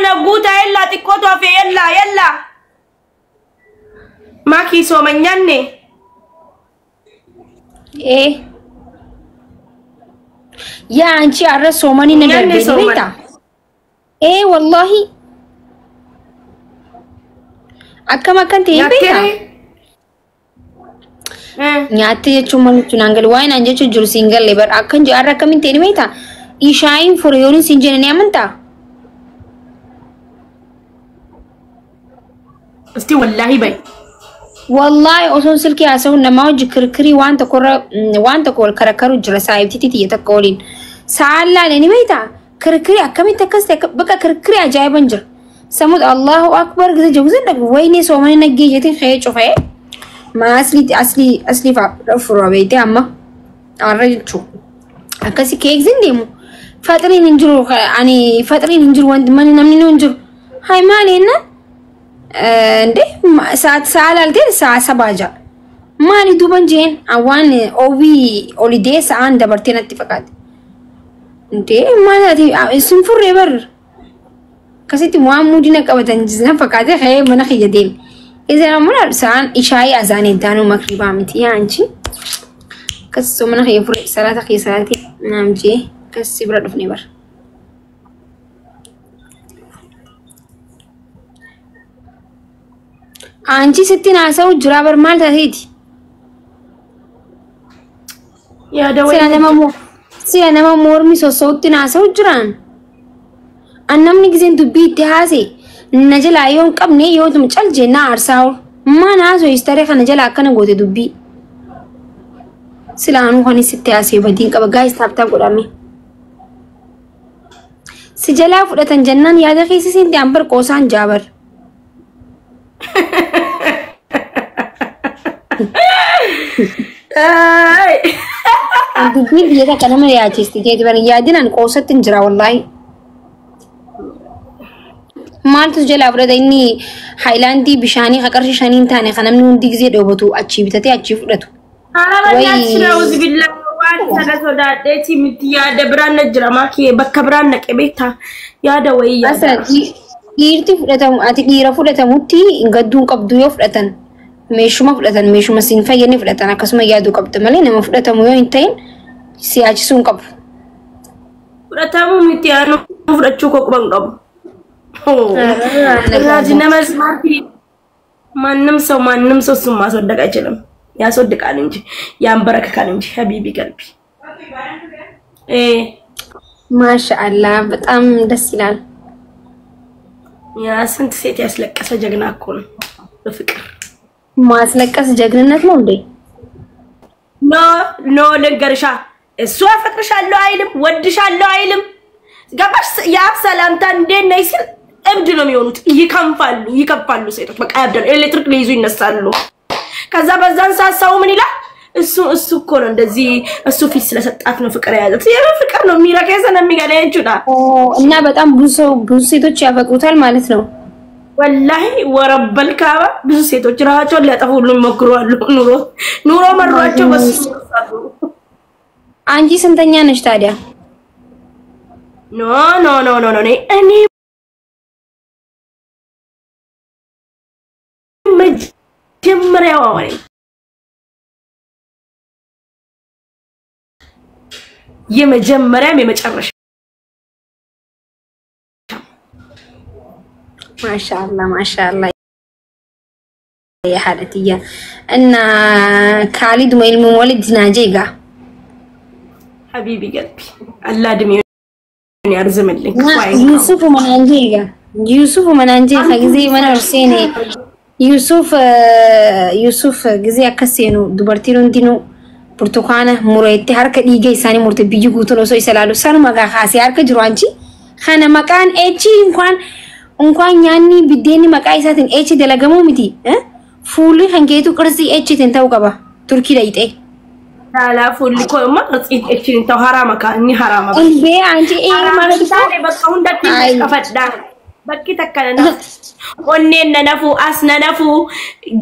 نقوتا يلا تكوتو في يلا ماكي سومنياني ايه يا انتي عرس سومني نجربي بيتا ايه والله أكما كنت يبيها نياتي يجومن تنانجل واين أنجي تجور سينجل لبر أكن جارا كمين تاني بيتا إيشاين فريوني سينجن نيامنتا استي والله باي والله أصلا سلكي أسوي نماو جكركري وان تكور كركرو جرسايب تيتي يتكولين سالا لني بيتا كركري أكمل تكس بقى كركري عجائب انجر سمود الله أكبر كذا جوزن لك ويني سومني نجي جتين خير شوفه ما أصلي فافرو بيتي أما الرجل شو أكاسي كيك زنديمو فاترين ننجرو يعني فاترين ننجرو وند ماني نمني ننجرو هاي مالينا ده ساعة الدين ساعة سباجة ماني دوبان جين أوان أوبي أوليدي ساعة دبرتين اتفاقات ده ما نادي سنفر ريبر كسيتي مودينا كابتن جزنا فكاته خير من خي جديم إذا أمر سان إشاعي أذان دانو مغربا متي أنتي كسو من خي فرق صلاة خي صلاتي نام جي كسي برد في نبر أنتي ستي ناسا وجرابر مال تهيدي يا دوي سيانا ما مورمي صوتي ناسا وجران أنامني كزين دبي اتهاسي نجل أيون قبني يوم تمشل جنا أرساو ما نازو يستريخ نجل أكنا قوتي دبي سلانو خاني ستهاسي بدين كبا غايس تابتاب قرامي سجلا فرطان جنان يادا خيسي سنتي أمبر قوسان جابر دبي بيدا كلام رياجيستي جيدي بان يادين أن قوسة تنجرا والله مال تجلا فرد إني هايلاندي بشاني خكرش شانين تاني خنام نودي كزيد أوبتو أتشي بتاتي أتشي فرطو أنا أعوذ بالله وأنا سوداء تيجي متيا دبران الجراماكي بكبران نكبيتها يا دوي أصلا إيرتي فرطم أتي إيرا فرطم متي إنقدون قبضو يفرطن ميشوما فرطن ميشوما سينفا يني فرطن أكسما يادو قبض مالي نما فرطم ويو إنتين سياجي سون قبض فرطم متيا نفرطشو كوكبان قبض راجنا مسمارتي ማንም ሰው እሱን ማስወደቅ አይችልም ያስወድቃል እንጂ ያንበረክካል እንጂ حبيبي قلبي ማሻአላህ በጣም ደስ ይላል ያ ስንት ሴት ያስለቀሰ ጀግና እኮ ነው በፍቅር ማስለቀስ ጀግንነት ነው እንዴ ኖ ልንገርሻ እሱ አፈቅርሻለሁ አይልም ወድሻለሁ አይልም ገባሽ ያ ሰላምታ እንዴት ነው ሲል እብድ ነው የሚሆኑት ይከፋሉ ሴቶች በቃ ያብደን ኤሌክትሪክ ሊይዙ ይነሳሉ ከዛ በዛን ሳሳው ምን ይላል እሱ እኮ ነው እንደዚህ እሱ ፊት ስለሰጣት ነው ፍቅር ያዘት ፍቅር ነው የሚረከሰ ነው የሚገለጭና እና በጣም ብዙ ሴቶች ያፈቅሩታል ማለት ነው ወላሂ ወረበል ካባ ብዙ ሴቶች ራቸው ሊያጠፉ ሁሉ ይሞክራሉ ኑሮ መሯቸው በሱ አንቺ ስንተኛ ነሽ ታዲያ ኖ እኔ መጀመሪያው አወይ የመጀመሪያም የመጨረሻ ማሻአላህ يا حالتي ان خالد ويل مولد ناجيغا حبيبي قلبي الله دمي يرزم لك يوسف منانجيغا غزي وانا رسيني يوسف غزي اكسينو دبرتيرو انتينو برتقانه مريتي حركه ديغي ساني مرت بيجي غوتو سو يسلالو سانو ماغا خاسي حركه جروانجي خانا مكان ايتشي እንኳን ያኒ ቢዴኒ መቃይሳትን ኤች ደለገሙ ምቲ ፉሊ ሀንጌቱ ቅርጽ ኤች ተንታው ቀባ ቱርኪ ዳይጤ ታላ ፉሊ ኮማ ቅርጽ ኤች ተንታው ሐራማ ካኒ ሐራማ እንዴ አንቺ ማለት ታኔ በቃ ሁንዳት ከፈዳ በቂ ተከለና ወኔን ነነፉ አስነነፉ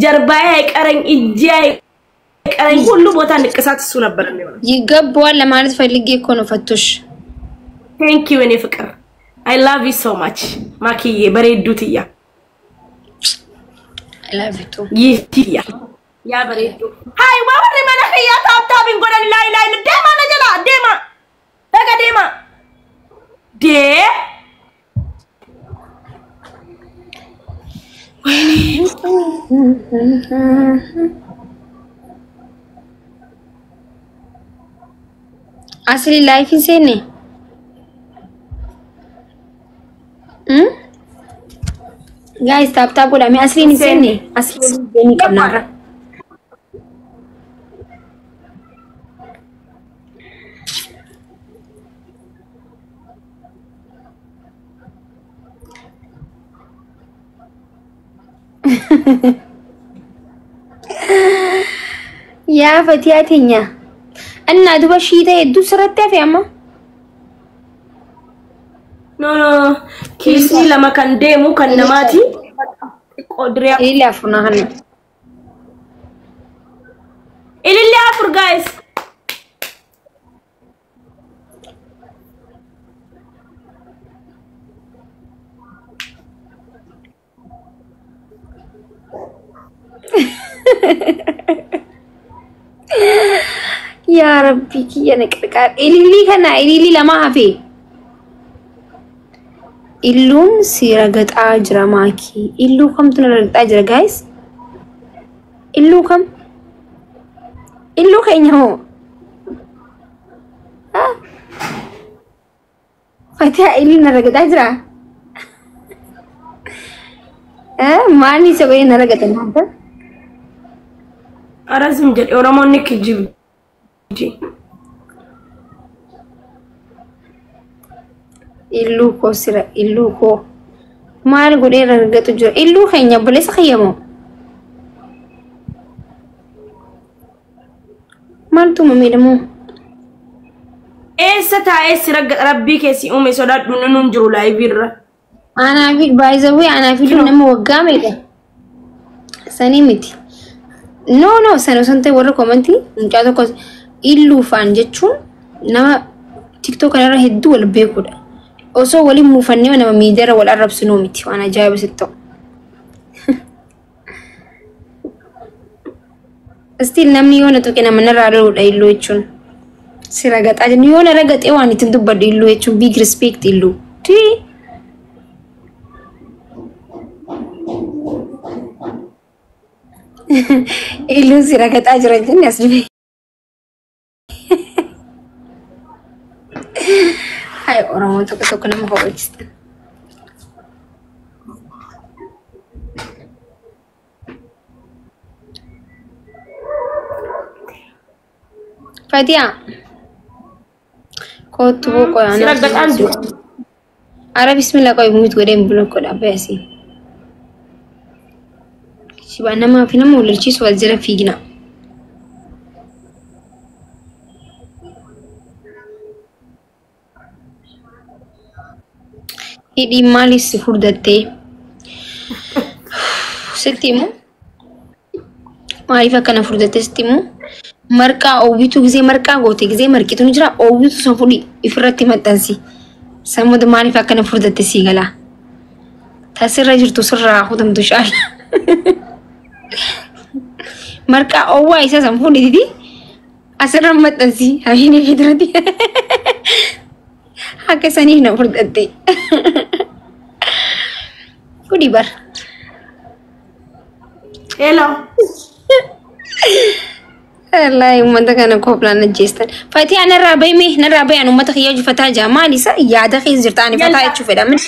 ጀርባዬ አይቀረኝ እጄ አይቀረኝ ሁሉ ቦታ ንቅሳት እሱ ነበር የሚሆነው ይገባዋል ለማለት ፈልጌ እኮ ነው ፈቶሽ ቴንክ ዩ እኔ ፍቅር I love you so much. Makiye bareeduutiya. I love you too. Yitiya. Ya bareedu. Hay wa warri mana khiyya taabin godan la dema na jala dema. Daga dema. De Asli life is in it. Guys, tap udah. Mi asli ni sini. Asli ni kamera. Ya Fatiatinya. Anna duba shita yeddu siratte fi amma. No. Kisi lama kan demu kan namati. Qodriya. Ila afuna hanna. Ililli afur guys. Ya Rabbi kiyya naqqa. Ililli kana ililli lama hafe. Illuun sira gaxaa jira maaki. Illuu kamtu na gaxaa jira guys? Illuu kam? Illuu keenya hoo? Fatiha illuu na gaxaa jira? Maali isa baay'ee na gaxaa naanta? Arazim jedhe Oromoonni kijibdi. Illuu koo sira illuu koo maal godhee argatu jira illuu keenya buleessa khayyamoo maaltu mamiidhamoo Eessa taa'ee sira rabbii keessi uume sodaadhu nuun jiru laayiviirra. Anaafi baay'isawwee anaafi nama waggaa meeqa sanii miti no sana osoo ta'e warra komantii mucaa tokko illuu faan jechuun nama TikTok kanarra hedduu wal beekudha. Osoo waliin muufannee nama miidiyaarra wal arrabsinuu miti waan ajaa'iba sitti ta'u. Still namni yoo na tuqe nama narraa dha'uudha illuu jechuun. Sira gaxaa jennu yoo narra gaxee waan ittiin dubbadhu illuu jechuun big respect illuu. Illuu sira gaxaa jira jenne as dhibee. Hai orang tokko nama hojjetan. Fatia. Kau tu kau anak. Sira gaxaan jiru. Ara bismillah kau mute godem blok kau dah basi. Siapa nama fi nama ulirchi soal jira figina. Hidhi maaliif si furdattee? Sitti himu? Maaliif akkana furdattee sitti himu? Marqaa oowwituu gisee marqaa goote gisee marqitu ni jira oowwituu san fudhi ifirratti maxxansi. Sammuu maaliif akkana furdattee sii galaa? Tasirra jirtu sirraa hutamtu shaala. Marqaa oowwaa isa san fudhiti asirra maxxansi habiini fidirratti. Akka sanii na furdatte. Kudi bar. Hello. Wallahi ummata kana koplaan ajjeestan. Fatii ana raabayme na raabay an ummata khiyya jufataa jaamaali sa yaada khiis jirtaani fataa jechu fedha min.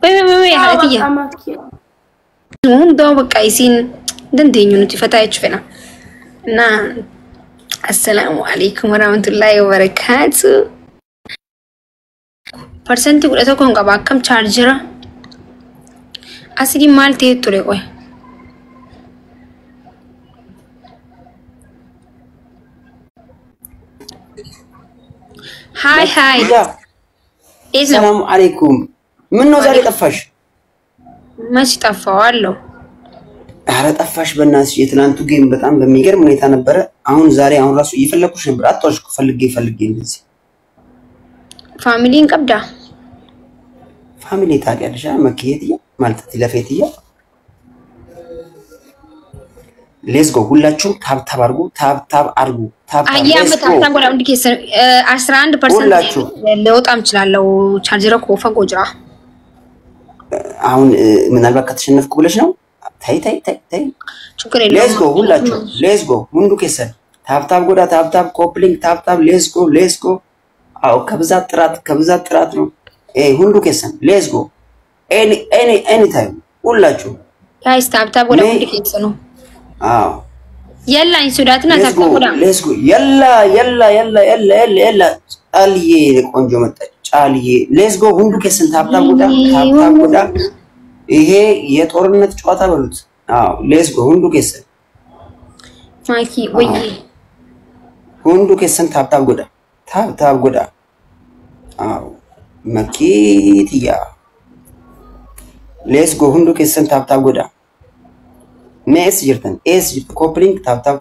Way halatiya. Hundoo bakka isiin dandeenyu nuti fataa jechu fedha. Na assalamu alaikum warahmatullahi wabarakatuh. Persentii 11 qaba akkam chargera asli maal ta'e ture qoy Hi السلام عليكم منو زاري طفاش ماشي طفاوالو ኧረ ጠፋሽ በእናትሽ የትናንቱ ጌም በጣም በሚገርም ሁኔታ ነበረ አሁን ዛሬ አሁን ራሱ እየፈለኩሽ ነበር አጣሽ ፈልጌ እንደዚህ ፋሚሊን ቀብዳ ፋሚሊ ታውቂያለሽ መክየትያ ማለት ለፌትያ ሌትስ ጎ ሁላችሁም ታብታብ አድርጉ ታብታብ አድርጉ ታብታብ አያም ታብታብ ወላ እንዲክ 11% ለውጣም ይችላልው ቻርጀር ኮ ፈጎጅራ አሁን ምናልባት ከተሸነፍኩ ብለሽ ነው ታይ ችግር የለም ሌትስ ጎ ሁንዱ ከሰን ታብታብ ጎዳ ታብታብ ኮፕሊንግ ታብታብ ሌትስ ጎ አው ከብዛት ጥራት ነው ሁንዱ ከሰን ሌትስ ጎ ኤኒ ታይም ሁላችሁ ጋይስ ታብታብ ጎዳ ሁንዱ ከሰን ነው አው يلا انسوداتنا تاكودا ليسكو يلا ጣልዬ ቆንጆ መጣች ጫልዬ ሌትስ ጎ ሁንዱ ከሰን ታብታብ ጎዳ ይሄ የጦርነት ጨዋታ በሉት አው ሌትስ ጎ ሁንዱ ከሰን ማኪ ወይ ሁንዱ ከሰን ታብታብ ጎዳ አው መኪትያ ሌትስ ጎ ሁንዱ ከሰን ታብታብ ጎዳ ሜስ ይርተን ኤስ ኮፕሊንግ ታብታብ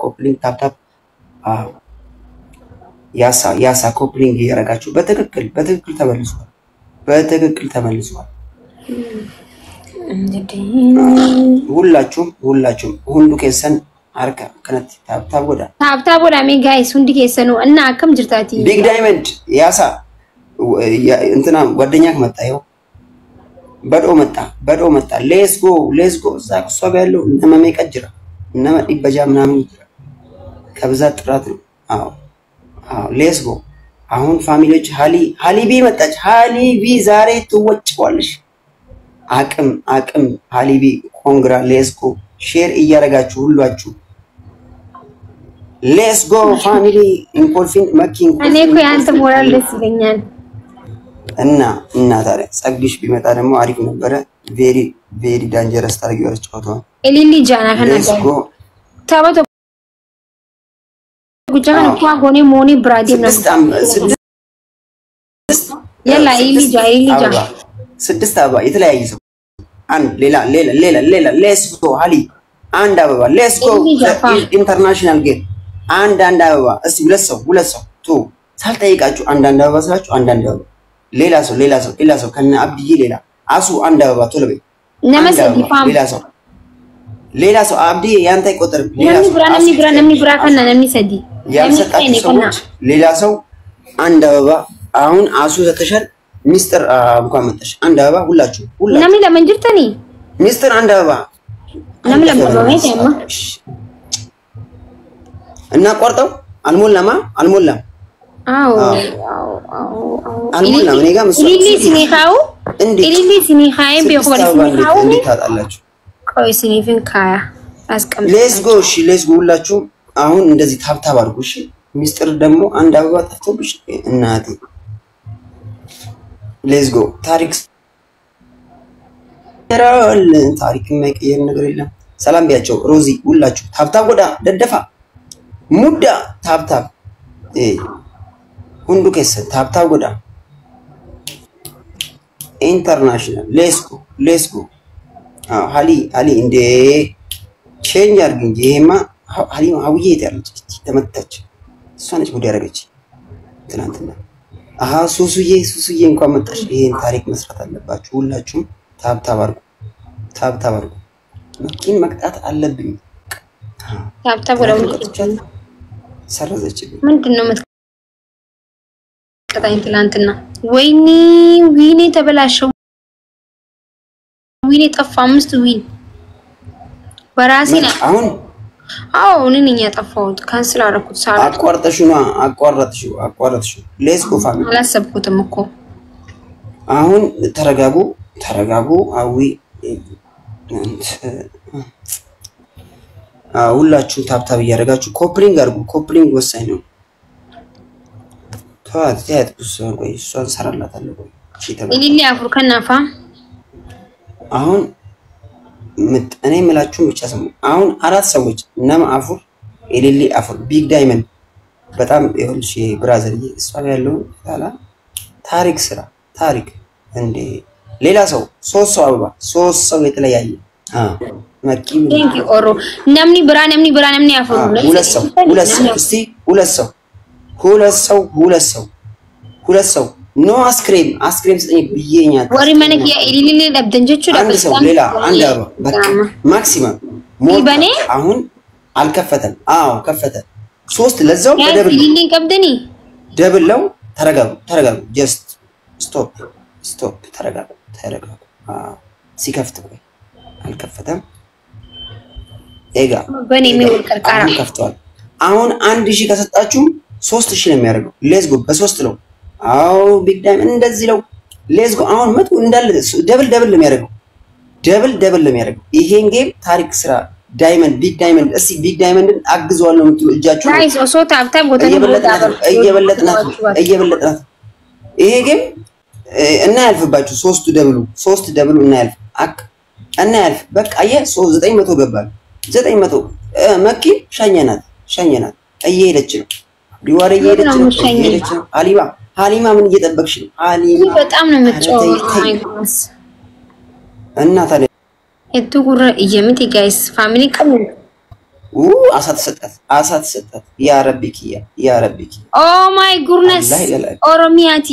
አው ያሳ ኮፕሊንግ ያረጋችሁ በትክክል ተመልሷል ሁላችሁም ሁንዱ ከሰን አርካ ከነት ታብታብ ጎዳ ሜ ጋይስ ሁንዱ ከሰኑ እና አከም ጅርታቲ ቢግ ዳይመንድ ያሳ እንትና ጓደኛክ መጣየው በዶ መጣ ሌትስ ጎ ዛክ ሶብ ያለው እነመ ቀጅራ እነመ ዲበጃ ምናምን ከብዛት ጥራት ነው አው ሌትስ ጎ አሁን ፋሚሊዎች ሃሊቢ መጣች ሃሊቢ ዛሬ ትወጭዋለሽ አቅም ሃሊቢ ኮንግራ ሌትስ ጎ ሼር እያረጋችሁ ሁላችሁ ሌትስ ጎ ፋሚሊ ኢንኮልፊን መኪን እኔ እኮ ያንተ ሞራል ደስ ይለኛል እና ታዲያ ጸግሽ ቢመጣ ደግሞ አሪፍ ነበረ ቬሪ ዳንጀረስ ታርጊዎች ጫውቷል ኤሊሊ ጃና ከናዳ ታባቶ ጉጃን እኮ አጎኔ ሞኒ ብራዲ ነው يلا ኤሊጃ ስድስት አበባ የተለያየ ሰው አንድ ሌላ ሌትስ ጎ ሃሊ አንድ አበባ ሌትስ ጎ ኢንተርናሽናል ጌት አንድ አበባ እስቲ ሁለት ሰው ቱ ሳልጠይቃችሁ አንድ አበባ ስላችሁ አንድ አበባ ሌላ ሰው ከነ አብዲዬ ሌላ አሱ አንድ አበባ ቶሎ በይ ሌላ ሰው አብዲዬ ያንተ ይቆጠር ነምኒ ብራ ከነ ነምኒ ሰዲ ያልሰጣችሁ ሰዎች ሌላ ሰው አንድ አበባ አሁን አሱ ተተሻል ሚስተር እንኳን መጣሽ አንድ አበባ ሁላችሁ ነምኒ ለመንጅርተኒ ሚስተር አንድ አበባ ነምኒ ለማባይት ያማ እና ቆርጠው አልሞላም አው አልሞላም እኔ ጋር መስሎ ኢሊሊ ሲኒካው ቢሆን ሲኒካው እንዴት ታጣላችሁ ቆይ ሲኒፊን ካያ አስቀምጥ ሌትስ ጎ ሁላችሁ አሁን እንደዚህ ታብታብ አድርጉ እሺ ሚስጥር ደግሞ አንድ አበባ ጠፍቶብሽ እናቴ ሌትስ ጎ ታሪክ የማይቀየር ነገር የለም ሰላም ቢያቸው ሮዚ ሁላችሁ ታብታብ ጎዳ ደደፋ ሙዳ ታብታብ ሁንዱ ከሰን ታብታብ ጎዳ ኢንተርናሽናል ሌትስ ጎ ሃሊ እንደ ቼንጅ አድርግ እንጂ ይሄማ ሃሊ አውዬ ያለች ተመታች እሷ ነች ሙድ ያረጋች ትናንትና ሱሱዬ እንኳን መጣሽ ይሄን ታሪክ መስራት አለባችሁ ሁላችሁም ታብታብ አድርጉ መኪን መቅጣት አለብኝ ታብታብ ወደ ሰረዘችልኝ ምንድነው መጥቃታኝ ትላንትና ወይኔ ተበላሸው ዊኔ ጠፋ 5 ዊን በራሴ ነው አሁን ነኝ ያጠፋሁት ካንስል አደረኩት ሳላ አቋረጥሽው ሌትስ ጎ ፋሚሊ አላሰብኩትም እኮ አሁን ተረጋጉ አዊ ሁላችሁ ታብታብ እያደረጋችሁ ኮፕሊንግ አድርጉ ኮፕሊንግ ወሳኝ ነው ታት ቆይ እሷን ሰራላታለሁ ኢሊሊ አፍሩ ከናፋ አሁን እኔ የምላችሁ ብቻ ሰሙ አሁን አራት ሰዎች እነማ አፉር ኢሊሊ አፉር ቢግ ዳይመንድ በጣም ይኸውልሽ ብራዘር እሷን ያለው ታላ ታሪክ እንዴ ሌላ ሰው ሶስት ሰው የተለያየ መኪም ቴንክ ዩ ኦሮ ነምኒ ብራ አፉር ሁለት ሰው እስቲ ሁለት ሰው ኖ አስክሬም ስጠኝ ብዬኛ ወሪ ማነክ ያ ኢሊሊ ለብደንጆቹ አንድ ሰው ሌላ አንድ በቃ ማክሲመም ይበኔ አሁን አልከፈተም አዎ ከፈተ 3 ለዛው በደብል ኢሊሊ ቀብደኒ ደብል ነው ተረጋጉ ጀስት ስቶፕ ተረጋጉ ሲከፍት ቆይ አልከፈተም ኤጋ በኔ የሚወል ቀርቃራ ከፍቷል አሁን 1000 ከሰጣችሁ 3000 ነው የሚያደርገው ሌትስ ጎ በ3 ነው አው ቢግ ዳይመንድ እንደዚህ ነው ሌትስ ጎ አሁን መጡ እንዳለ ደብል ነው የሚያደርገው ደብል ነው የሚያደርገው ይሄን ጌም ታሪክ ስራ ዳይመንድ ቢግ ዳይመንድ እሺ ቢግ ዳይመንድን አግዘዋለሁ የምትሉ እጃችሁ ጋይስ ኦሶ ታብታብ ጎተን እየበለጥናት ይሄ ጌም እና ያልፍባችሁ 3 ደብሉ እና ያልፍ እና ያልፍ በቃ 900 ገባል 900 መኪ ሸኘናት እየሄደች ነው ዲዋሬ እየሄደች ነው ሀሊማ ምን እየጠበቅሽ ነው ሀሊማ በጣም ነው የምትጮህ እና ታዲያ እትጉረ እየምት ጋይስ ፋሚሊ ቀሙ አሳት ሰጣት ያ ረቢኪ ኦ ማይ ጉድነስ ኦሮሚያት